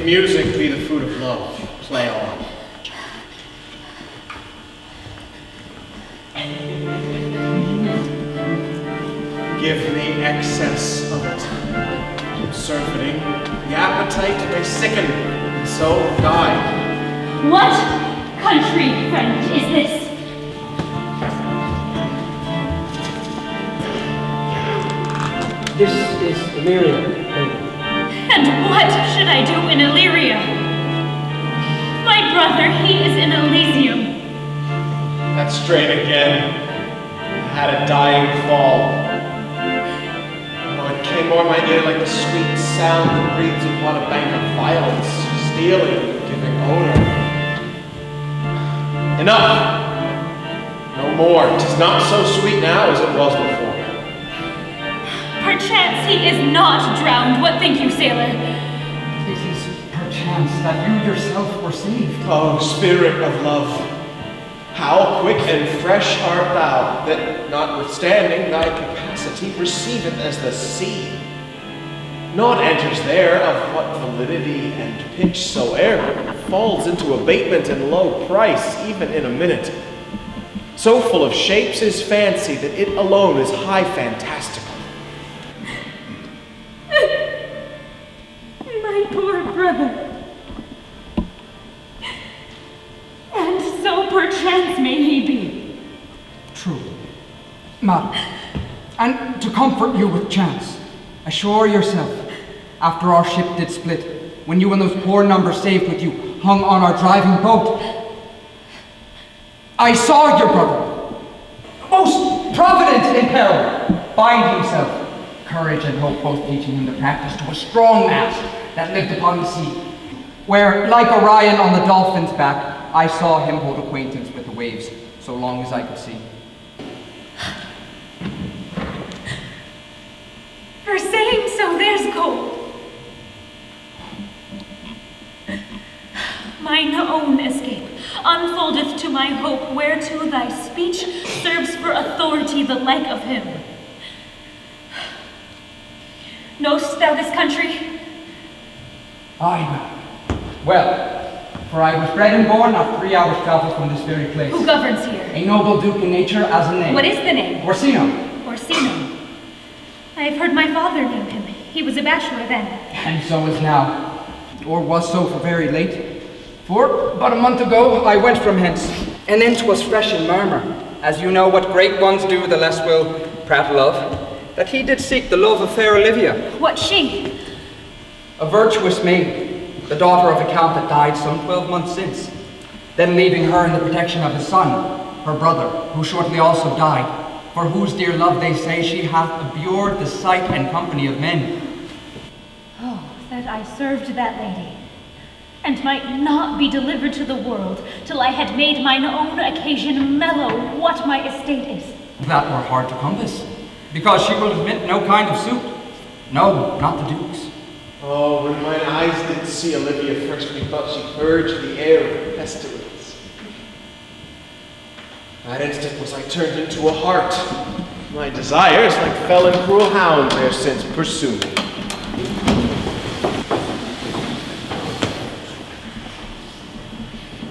music be the food of love, play on. Give me excess of it. Surfeiting, the appetite may sicken, and so die. What country, friend, is this? This is Illyria. And what should I do in Illyria? My brother, he is in Elysium. That's straight again. I had a dying fall. Oh, it came o'er my ear like the sweet sound that breathes upon a bank of violets, stealing, giving odor. Enough! No more. 'Tis not so sweet now as it was before. Perchance he is not drowned. What think you, sailor? It is perchance that you yourself were saved. Oh, spirit of love, how quick and fresh art thou, that notwithstanding thy capacity receiveth as the sea. Naught enters there of what validity and pitch soe'er, falls into abatement and low price, even in a minute. So full of shapes is fancy that it alone is high fantastical. My poor brother. And so perchance may he be. True. Madam, and to comfort you with chance, assure yourself, after our ship did split, when you and those poor numbers saved with you hung on our driving boat, I saw your brother, most provident in peril, bind himself, courage and hope both teaching him the practice to a strong mast that lived upon the sea, where, like Orion on the dolphin's back, I saw him hold acquaintance with the waves, so long as I could see. For saying so, there's gold. Mine own escape unfoldeth to my hope, whereto thy speech serves for authority the like of him. Know'st thou this country? Aye, madam. Well, for I was bred and born not 3 hours' travel from this very place. Who governs here? A noble duke in nature as a name. What is the name? Orsino. Orsino. I have heard my father name him. He was a bachelor then. And so is now, or was so for very late. For but a month ago I went from hence, and then 'twas fresh in murmur, as you know what great ones do the less will prattle of, that he did seek the love of fair Olivia. What she? A virtuous maid, the daughter of a count that died some 12 months since, then leaving her in the protection of his son, her brother, who shortly also died, for whose dear love they say she hath abjured the sight and company of men. Oh, that I served that lady, and might not be delivered to the world till I had made mine own occasion mellow what my estate is. That were hard to compass, because she will admit no kind of suit. No, not the Duke's. Oh, when mine eyes did see Olivia first, methought she purged the air of pestilence. That instant was I turned into a hart. My desires, like fell and cruel hounds, ere since pursue me.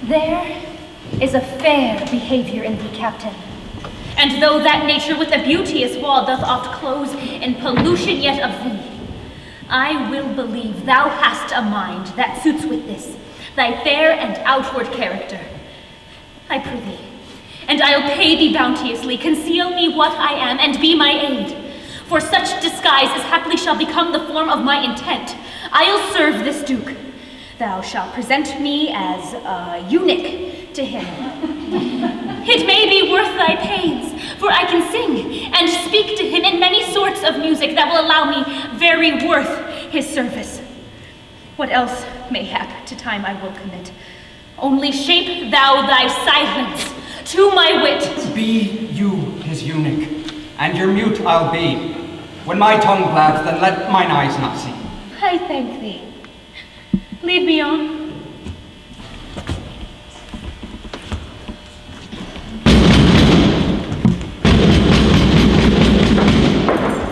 There is a fair behavior in thee, Captain. And though that nature with a beauteous wall doth oft close in pollution yet of thee, I will believe thou hast a mind that suits with this, thy fair and outward character. I prithee, and I'll pay thee bounteously, conceal me what I am, and be my aid. For such disguise as haply shall become the form of my intent, I'll serve this Duke. Thou shalt present me as a eunuch to him. It may be worth thy pains, for I can sing and speak to him in many sorts of music that will allow me very worth his service. What else, mayhap, to time I will commit. Only shape thou thy silence to my wit. Be you his eunuch, and your mute I'll be. When my tongue blabs, then let mine eyes not see. I thank thee. Lead me on.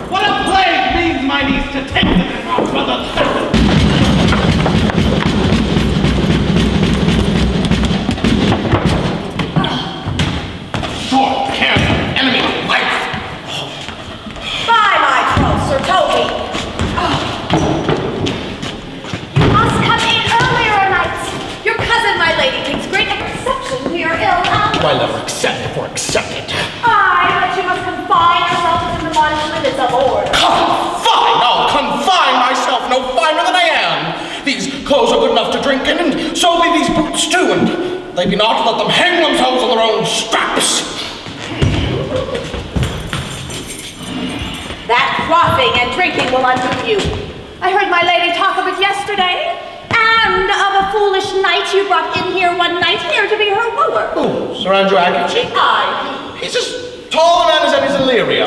What a plague means my niece to take the brother? do I let her accept it for accepted? Aye, but you must confine yourself to the limits of order. Confine? I'll confine myself no finer than I am. These clothes are good enough to drink in, and so be these boots too, and they be not, let them hang themselves on their own straps. That quaffing and drinking will undo you. I heard my lady talk of it yesterday, and of a foolish knight you brought in here one night here to be her wooer. Oh, Sir Andrew Aguecheek? Aye. He's as tall a man as any Illyria.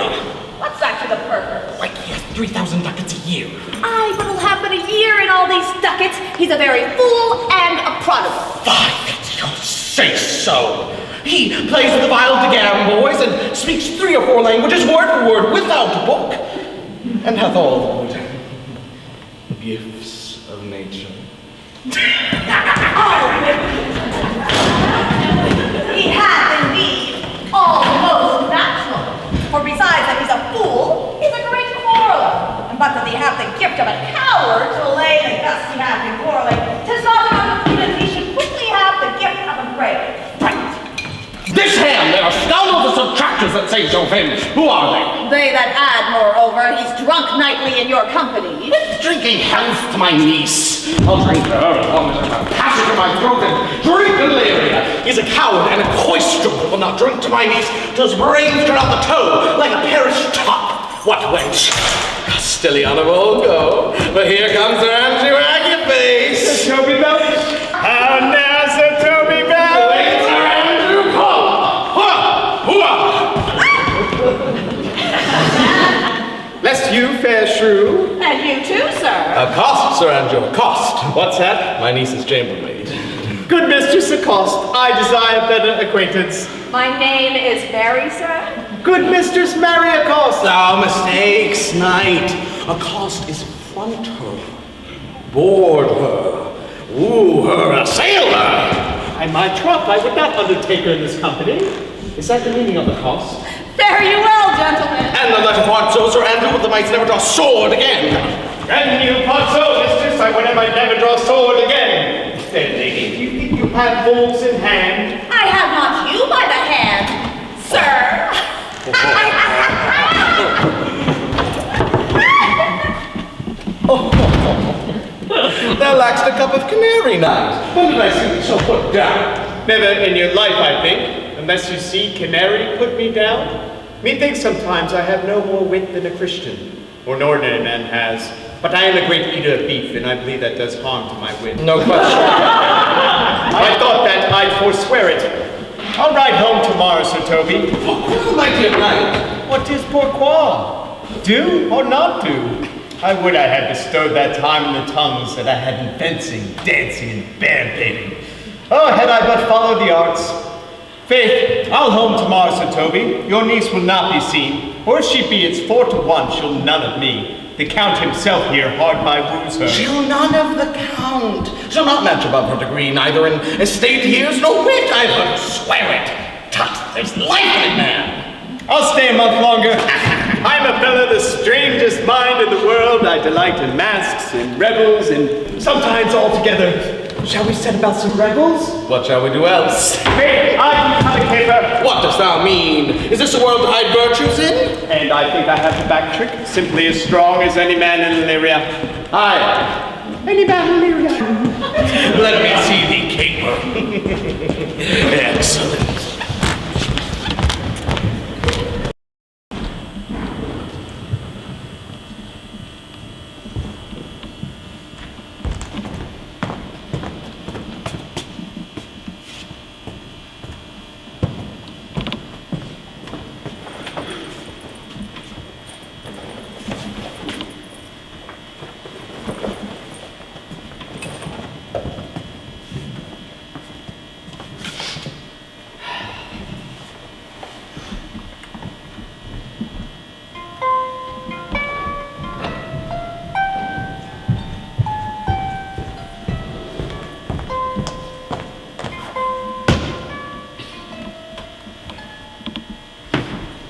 What's that to the purpose? Like he has 3,000 ducats a year. Aye, but he'll have but a year in all these ducats. He's a very fool and a prodigal. Fie, you'll say so. He plays with the Vile de Gam boys and speaks 3 or 4 languages word for word without a book, and hath all the good gifts of nature. He hath indeed all the most natural. For besides that he's a fool, he's a great quarreler. And but that he hath the gift of a coward to allay the gust he hath in quarreling, 'tis not enough that he should quickly have the gift of a brave. This hand, there are scoundrels and subtractors that say so of him. Who are they? They that add, moreover, he's drunk nightly in your company. Drinking health to my niece. I'll drink her as long as I have a passage in my throat and drink Illyria. He's a coward and a coister who will not drink to my niece till his brains turn out the toe like a perished top. What wench? Castellan will go. But here comes Sir Andrew Aguecheek. Sir Toby Belch. How now, Sir Toby Belch? Wait, Sir Andrew, come. Lest you, fair shrew. And you too, sir. Accost, Sir Andrew, accost. What's that? My niece's chambermaid. Good mistress, accost. I desire better acquaintance. My name is Mary, sir. Good mistress, marry accost. Thou mistakes, knight. Accost is front her, board her, woo her, assail her. I my troth, I would not undertake her in this company. Is that the meaning of the cost? Fare you well, gentlemen. And the letter part so, Sir Andrew, with the knights never draw sword again. And you part so, mistress, I would never draw sword again. Fair lady, do you think you have bulls in hand? I have not you by the hand, sir. Thou lackst a cup of canary, knight. When did I see thee so put down? Never in your life, I think, unless you see canary put me down. Methinks sometimes I have no more wit than a Christian, or an ordinary man has. But I am a great eater of beef, and I believe that does harm to my wit. No question. I thought that I'd forswear it. I'll ride home tomorrow, Sir Toby. Pourquoi, my dear knight? What is pourquoi? Do or not do? I would I had bestowed that time in the tongues that I had in fencing, dancing, and bear baiting. Oh, had I but followed the arts. Faith, I'll home tomorrow, Sir Toby. Your niece will not be seen, or if she be, it's 4 to 1, she'll none of me. The Count himself here hard by woos her. She'll none of the Count. She'll not match above her degree, neither in estate years, nor wit. I've heard her swear it. Tut, there's life in it, man. I'll stay a month longer. I'm a fellow the strangest mind in the world. I delight in masks and revels, and sometimes all together. Shall we set about some revels? What shall we do else? Hey, I become a caper. What dost thou mean? Is this a world to hide virtues in? And I think I have the back trick, simply as strong as any man in Illyria. Aye, any man in Illyria. Let me see thee caper. Excellent.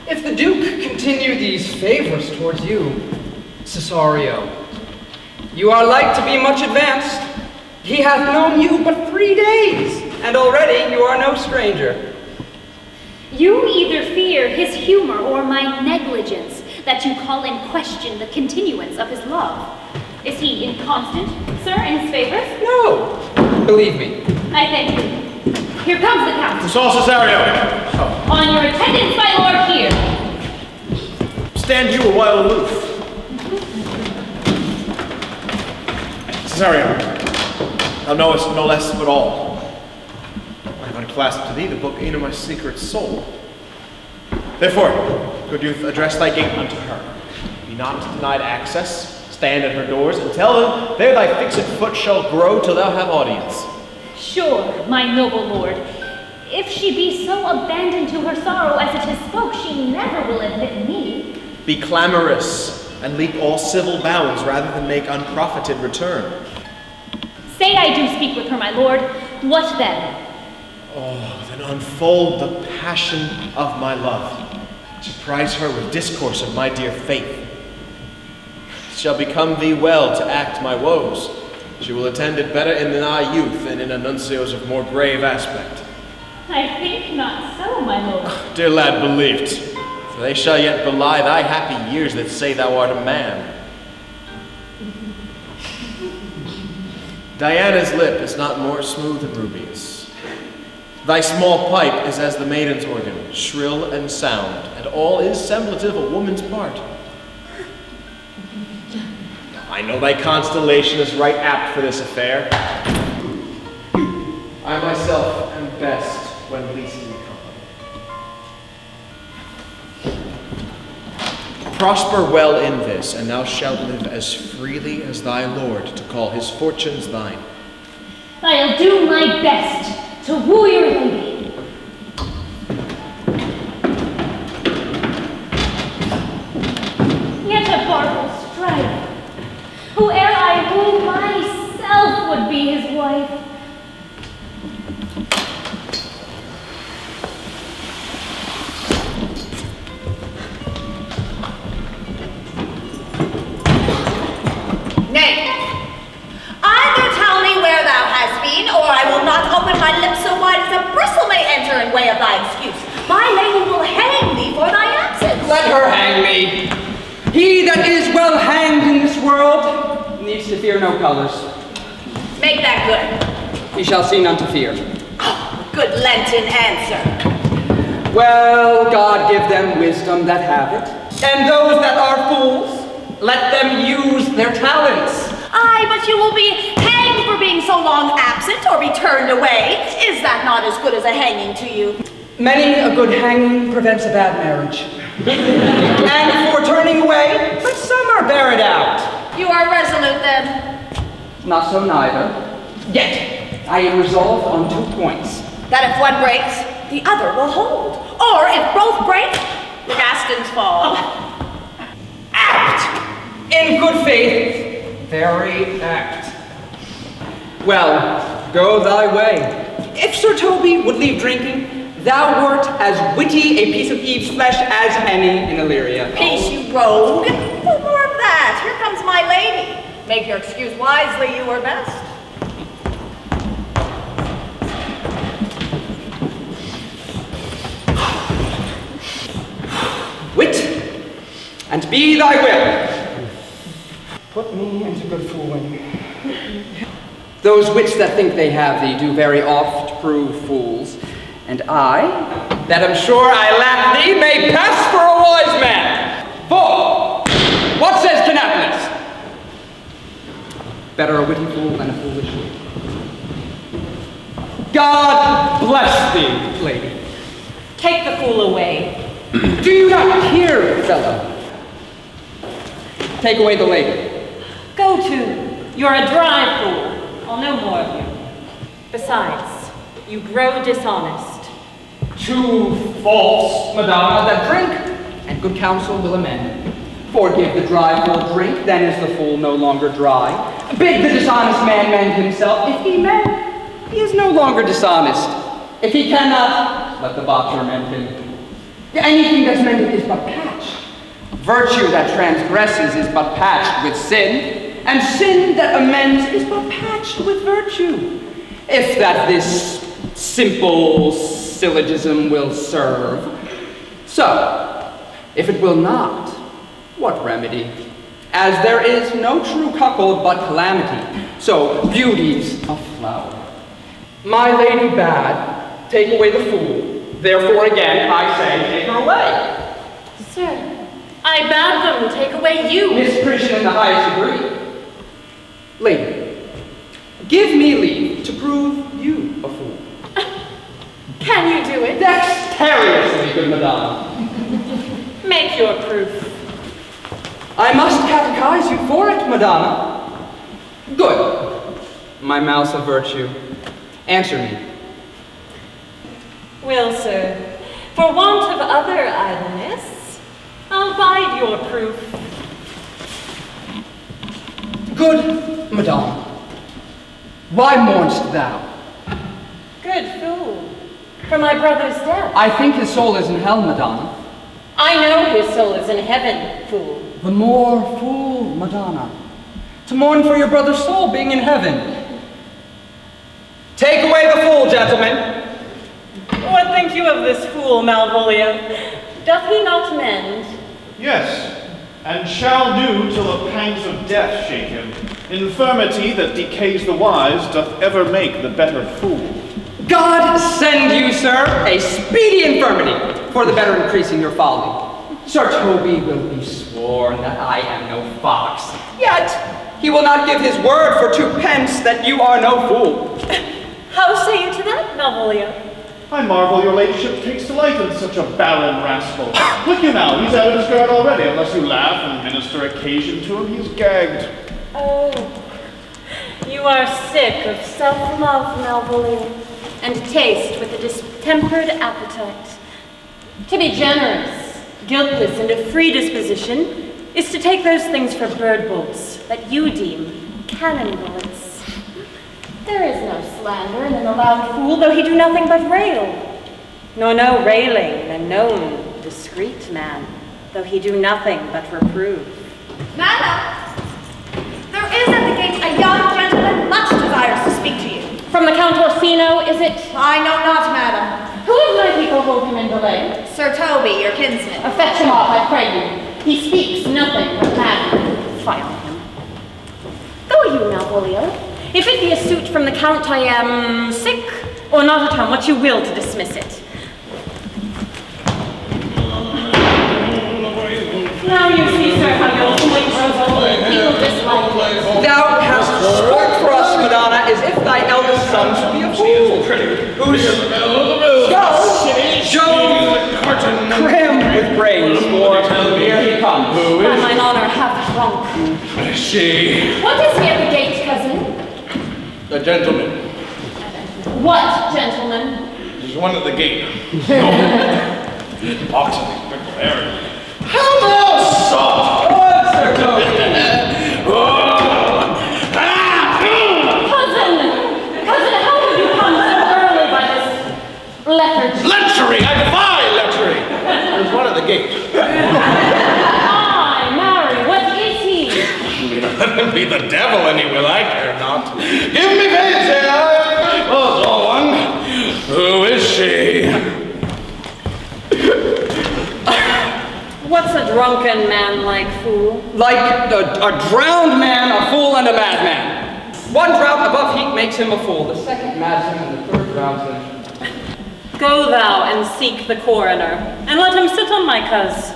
If the Duke continue these favors towards you, Cesario, you are like to be much advanced. He hath known you but 3 days, and already you are no stranger. You either fear his humor or my negligence that you call in question the continuance of his love. Is he inconstant, sir, in his favors? No, believe me. I thank you. Here comes the count. Saul Cesario! On your attendance, my lord, here. Stand you a while aloof. Cesario, thou knowest no less but all. I have unclasped to thee the book e'en of my secret soul. Therefore, good youth, address thy gate unto her. Be not denied access. Stand at her doors and tell them there thy fixed foot shall grow till thou have audience. Sure, my noble lord. If she be so abandoned to her sorrow as it has spoke, she never will admit me. Be clamorous and leap all civil bounds rather than make unprofited return. Say I do speak with her, my lord. What then? Oh, then unfold the passion of my love. Surprise her with discourse of my dear faith. It shall become thee well to act my woes. She will attend it better in thy youth than in a nuncio's of more grave aspect. I think not so, my lord. Dear lad, believed, for they shall yet belie thy happy years that say thou art a man. Diana's lip is not more smooth than Ruby's. Thy small pipe is as the maiden's organ, shrill and sound, and all is semblative a woman's part. I know thy constellation is right apt for this affair. I myself am best when least in company. Prosper well in this, and thou shalt live as freely as thy lord to call his fortunes thine. I'll do my best to woo your lady. Yet a barbarous strife. Whoe'er I woo, myself would be his wife. Nay, either tell me where thou hast been, or I will not open my lips so wide as a bristle may enter in way of thy excuse. My lady will hang thee for thy absence. Let her hang me. He that is well hanged in this world needs to fear no colors. Make that good. He shall see none to fear. Oh, good Lenten answer. Well, God give them wisdom that have it, and those that are fools, let them use their talents. Aye, but you will be hanged for being so long absent or be turned away. Is that not as good as a hanging to you? Many a good hanging prevents a bad marriage. And for turning away, but some are bear it out. You are resolute then. Not so neither. Yet, I am resolved on 2 points. That if one breaks, the other will hold. Or if both break, the castings fall. Act! In good faith, very act. Well, go thy way. If Sir Toby would leave drinking, thou wert as witty a piece of Eve's flesh as any in Illyria. Peace, you rogue. No more of that. Here comes my lady. Make your excuse wisely, you were best. Wit, and be thy will. Put me into good fooling. Those wits that think they have thee do very oft prove fools, and I, that am sure I lack thee, may pass for a wise man. For, what says Canapolis? Better a witty fool than a foolish fool. God bless thee, lady. Take the fool away. Do you not hear, fellow? Take away the lady. Go to. You're a dry fool. I'll know more of you. Besides, you grow dishonest. Too false, Madonna, that drink, and good counsel will amend. Forgive the dry fool drink, then is the fool no longer dry. Bid the dishonest man mend himself. If he mend, he is no longer dishonest. If he cannot, let the botcher mend him. Anything that's mended is but patched. Virtue that transgresses is but patched with sin, and sin that amends is but patched with virtue. If that this simple syllogism will serve. So, if it will not, what remedy? As there is no true cuckold but calamity, so beauty's a flower. My lady bade, take away the fool. Therefore again, I say, take her away. Sir, I bade them take away you. Misprision in the highest degree. Lady, give me leave to prove you a fool. Can you do it? Dexterously, good madame. Make your proof. I must catechize you for it, madonna. Good. My mouse of virtue. Answer me. Well, sir, for want of other idleness, I'll bide your proof. Good madame. Why mourn'st thou? Good fool. For my brother's death. I think his soul is in hell, madonna. I know his soul is in heaven, fool. The more fool, madonna, to mourn for your brother's soul being in heaven. Take away the fool, gentlemen. What think you of this fool, Malvolio? Doth he not mend? Yes, and shall do till the pangs of death shake him. Infirmity that decays the wise doth ever make the better fool. God send you, sir, a speedy infirmity for the better increasing your folly. Sir Toby will be sworn that I am no fox, yet he will not give his word for 2 pence that you are no fool. How say you to that, Malvolio? I marvel your ladyship takes delight in such a barren rascal. Look you now, he's out of his guard already. Unless you laugh and minister occasion to him, he's gagged. Oh, you are sick of self-love, Malvolio, and taste with a distempered appetite. To be generous, guiltless, and of free disposition is to take those things for bird bolts that you deem cannon bullets. There is no slander in an allowed fool, though he do nothing but rail, nor no railing in a known discreet man, though he do nothing but reprove. Madam, there is at the gate a young gentleman much desires to speak to you. From the Count Orsino, is it? I know not, madam. Who of my people hold him in delay? Sir Toby, your kinsman. Fetch him off, I pray you. He speaks nothing but madman. Fie on him. Go you, Malvolio. If it be a suit from the Count, I am sick, or not at home, what you will to dismiss it. Now you see, sir, how your point grows old and people dislike it. Thou hast spoke for us, madonna, as if thy eldest son should be a fool. Who's Jove crammed with brains, for here he comes. Who is? By mine honor, half drunk. She. What is he at the gate, cousin? The gentleman. What gentleman? There's one at the gate. Box of these people there. How thou soft! What, Sir Toby? Cousin, how did you come so early by this lethargy? Lechery! I defy lechery! There's one at the gate. Aye, marry, what is he? Let him be the devil, and he will, I care not. Give me fancy, oh, so one. Who is she? What's a drunken man like, fool? Like a drowned man, a fool, and a madman. One draught above heat makes him a fool, the second mads him, and the third drowns him. Go thou and seek the coroner, and let him sit on my cuz,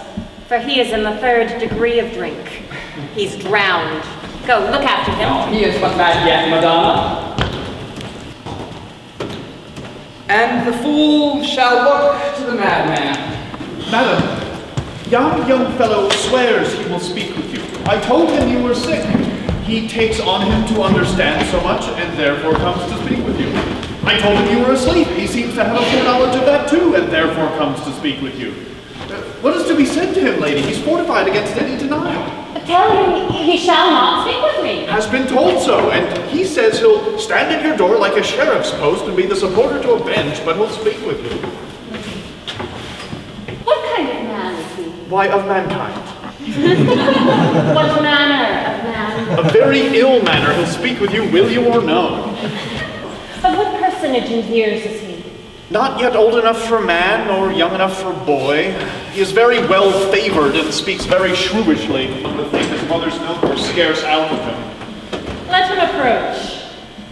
for he is in the 3rd degree of drink. He's drowned. Go, look after him. No, he is but mad yet, madonna. And the fool shall look to the madman. Madam, yon young fellow swears he will speak with you. I told him you were sick. He takes on him to understand so much, and therefore comes to speak with you. I told him you were asleep. He seems to have a foreknowledge of that too, and therefore comes to speak with you. What is to be said to him, lady? He's fortified against any denial. Tell him he shall not speak with me. Has been told so, and he says he'll stand at your door like a sheriff's post and be the supporter to a bench, but he'll speak with you. What kind of man is he? Why, of mankind. What manner of man? A very ill manner. He'll speak with you, will you or no. Of what personage in years is he? Not yet old enough for man, nor young enough for boy. He is very well favored and speaks very shrewishly. The thing his mother's milk were scarce out of him. Let him approach.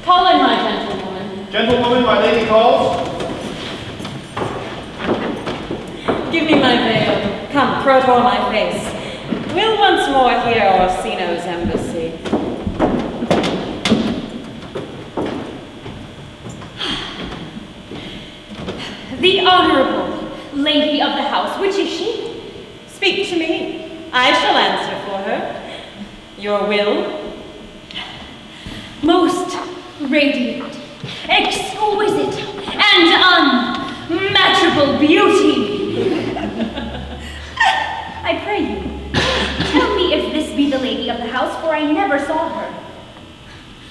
Call in my gentlewoman. Gentlewoman, my lady calls. Give me my veil. Come, throw it o'er my face. We'll once more hear Orsino's embassy. The Honorable Lady of the House, which is she? Speak to me. I shall answer for her. Your will? Most radiant, exquisite, and unmatchable beauty. I pray you, tell me if this be the lady of the house, for I never saw her.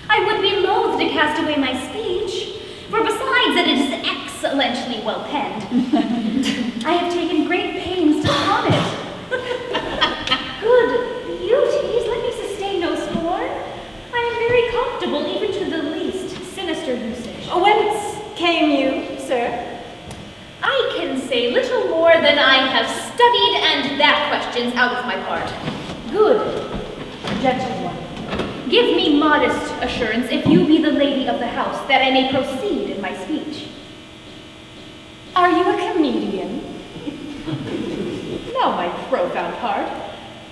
I would be loath to cast away my speech, for besides that it is excellently well penned, I have taken great pains to con it. Good beauties, let me sustain no scorn. I am very comfortable even to the least sinister usage. Whence came you, sir? I can say little more than I have studied, and that question's out of my part. Good, gentle one, give me modest assurance if you be the lady of the house, that I may proceed in my speech. Are you a comedian? No, my profound heart.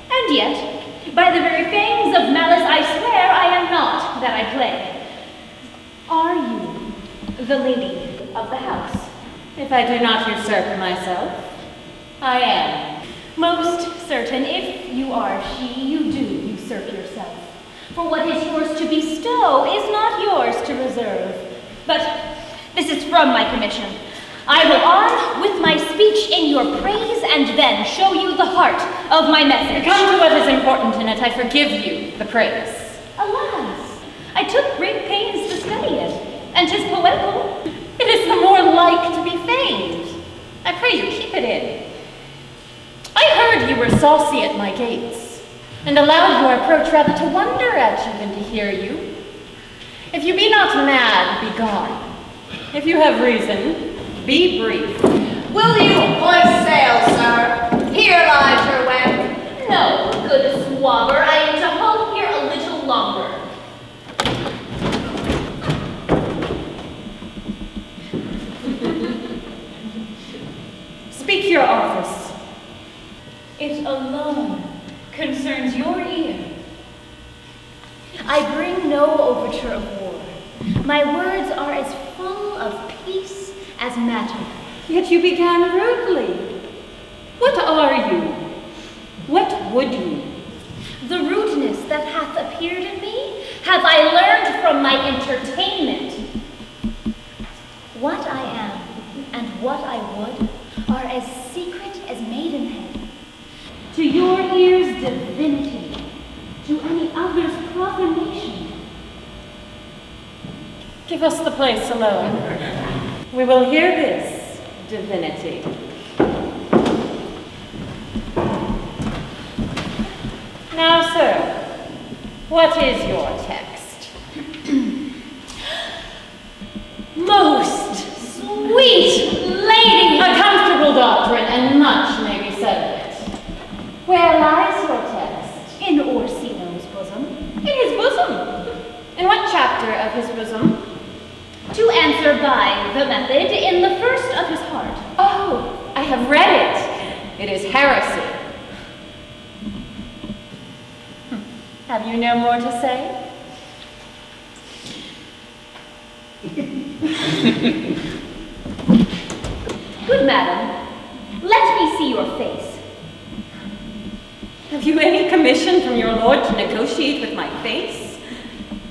And yet, by the very fangs of malice, I swear I am not that I play. Are you the lady of the house? If I do not usurp myself, I am. Most certain, if you are she, you do usurp yourself. For what is yours to bestow is not yours to reserve. But this is from my commission. I will on with my speech in your praise, and then show you the heart of my message. Come to what is important in it. I forgive you the praise. Alas, I took great pains to study it, and 'tis poetical. It is the more like to be feigned. I pray you keep it in. I heard you were saucy at my gates, and allowed your approach rather to wonder at you than to hear you. If you be not mad, be gone. If you have reason, be brief. Will you hoist sail, sir? Here lies your way. No, good swabber, I am to hold here a little longer. Speak your office. It alone concerns your ear. I bring no overture of war. My words are as full of peace as matter. Yet you began rudely. What are you? What would you? The rudeness that hath appeared in me have I learned from my entertainment. What I am and what I would are as secret as maidenhead. To your ears, divinity. To any other's profanation. Give us the place alone. We will hear this, divinity. Now, sir, what is your text? Most sweet lady! A comfortable doctrine, and much may be said of it. Where lies your text? In Orsino's bosom. In his bosom? In what chapter of his bosom? To answer by the method, in the first of his heart. Oh, I have read it. It is heresy. Have you no more to say? Good madam, let me see your face. Have you any commission from your lord to negotiate with my face?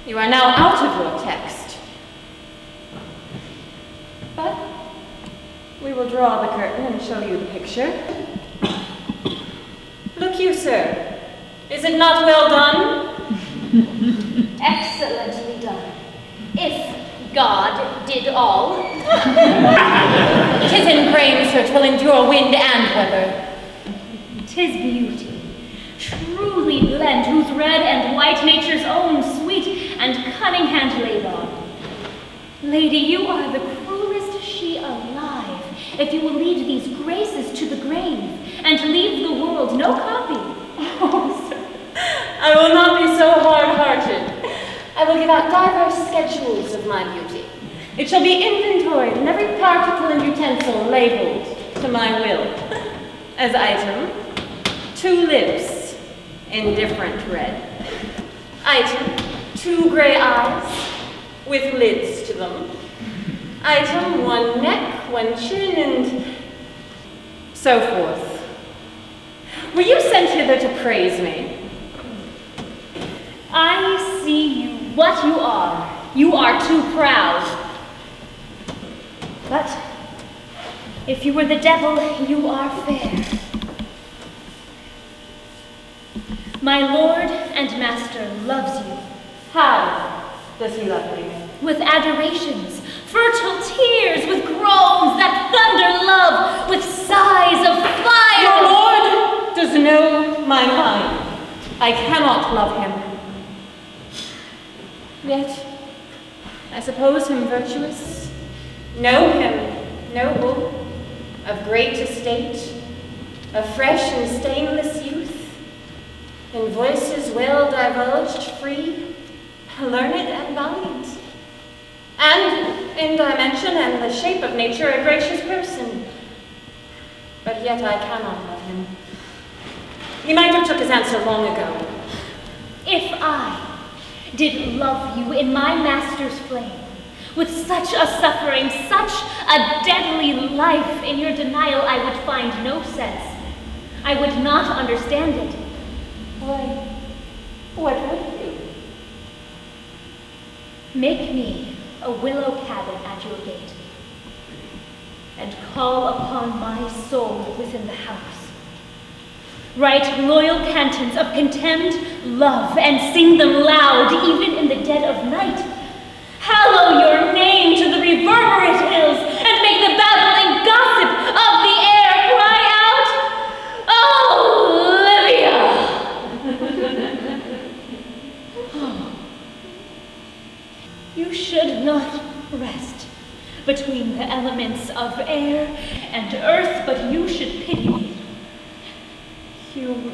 You are now out of your text. But we will draw the curtain and show you the picture. Look you, sir. Is it not well done? Excellently done. If God did all. 'Tis in grain, sir, 'twill endure wind and weather. 'Tis beauty, truly blent, whose red and white nature's own sweet and cunning hand laid on. Lady, you are the cruelest she alive. if you will lead these graces to the grave, and leave the world no copy. Oh, sir, I will not be so hard-hearted. I will give out diverse schedules of my beauty. It shall be inventoried, and every particle and utensil labeled to my will. As item, 2 lips in different red. Item, 2 gray eyes with lids to them. Item, 1 neck, 1 chin, and so forth. Were you sent hither to praise me? I see you what you are. You are too proud. But if you were the devil, you are fair. My lord and master loves you. How does he love me? With adorations, fertile tears, with groans that thunder love, with sighs of fire. Your lord does know my mind. I cannot love him. Yet, I suppose him virtuous, know him noble, of great estate, of fresh and stainless youth, in voices well divulged, free, learned and valiant, and in dimension and the shape of nature a gracious person. But yet I cannot love him. He might have took his answer long ago. If I did love you in my master's flame, with such a suffering, such a deadly life in your denial, I would find no sense. I would not understand it. Why, what would you? Make me a willow cabin at your gate, and call upon my soul within the house. Write loyal cantons of contemned love, and sing them loud, even in the dead of night. Hallow your name to the reverberate hills, and make the babbling gossip of the air cry out, "Oh, Livia!" You should not rest between the elements of air and earth, but you should pity me. You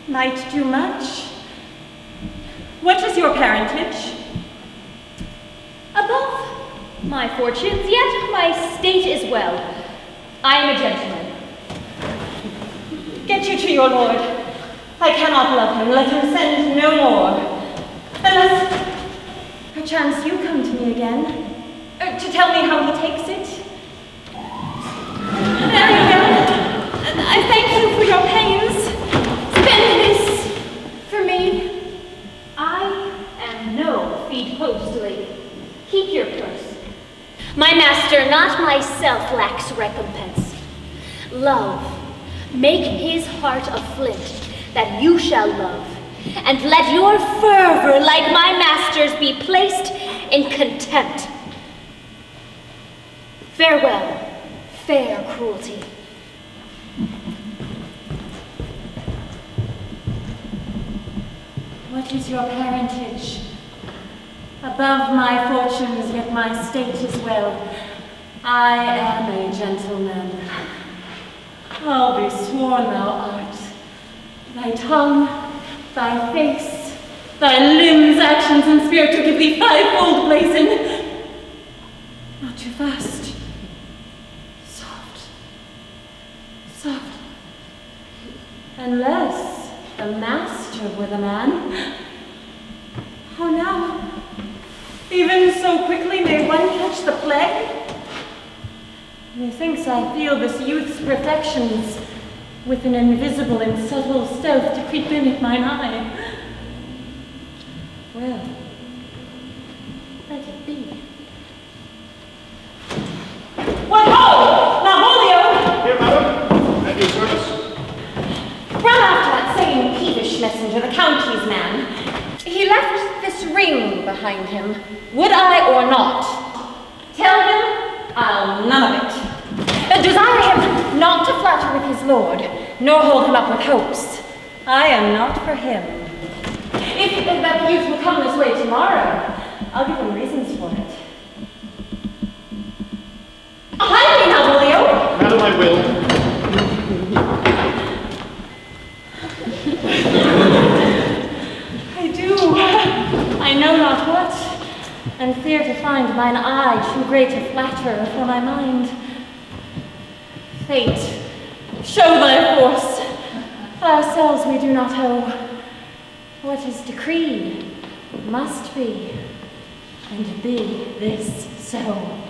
might do much. What is your parentage? Above my fortunes, yet my state is well. I am a gentleman. Get you to your lord. I cannot love him. Let him send no more. Unless, perchance, you come to me again, to tell me how he takes it. Very well. I thank you for your pains. Spend this for me. I am no feed post, lady. Keep your purse. My master, not myself, lacks recompense. Love, make his heart a flint, that you shall love, and let your fervor, like my master's, be placed in contempt. Farewell, fair cruelty. What is your parentage? Above my fortunes, yet my state is well. I am a gentleman. I'll be sworn thou art. Thy tongue, thy face, thy limbs, actions, and spirit to give thee fivefold place in. Not too fast. Soft. Soft. Unless the master were the man. How now? Even so quickly may one catch the plague? Methinks I feel this youth's perfections with an invisible and subtle stealth to creep in at mine eye. Well, let it be. What ho! Malvolio! Here, madam. At your service. Run after that same peevish messenger, the county's man. He left this ring behind him. Would I or not? Tell him I'll none of it. Desire him not to flatter with his lord, nor hold him up with hopes. I am not for him. If that youth will come this way tomorrow, I'll give him reasons for it. Behind me, Malvolio! madam, I will. I do. I know not what, and fear to find mine eye too great a flatterer for my mind. Fate, show thy force. Ourselves we do not owe. What is decreed must be, and be this so.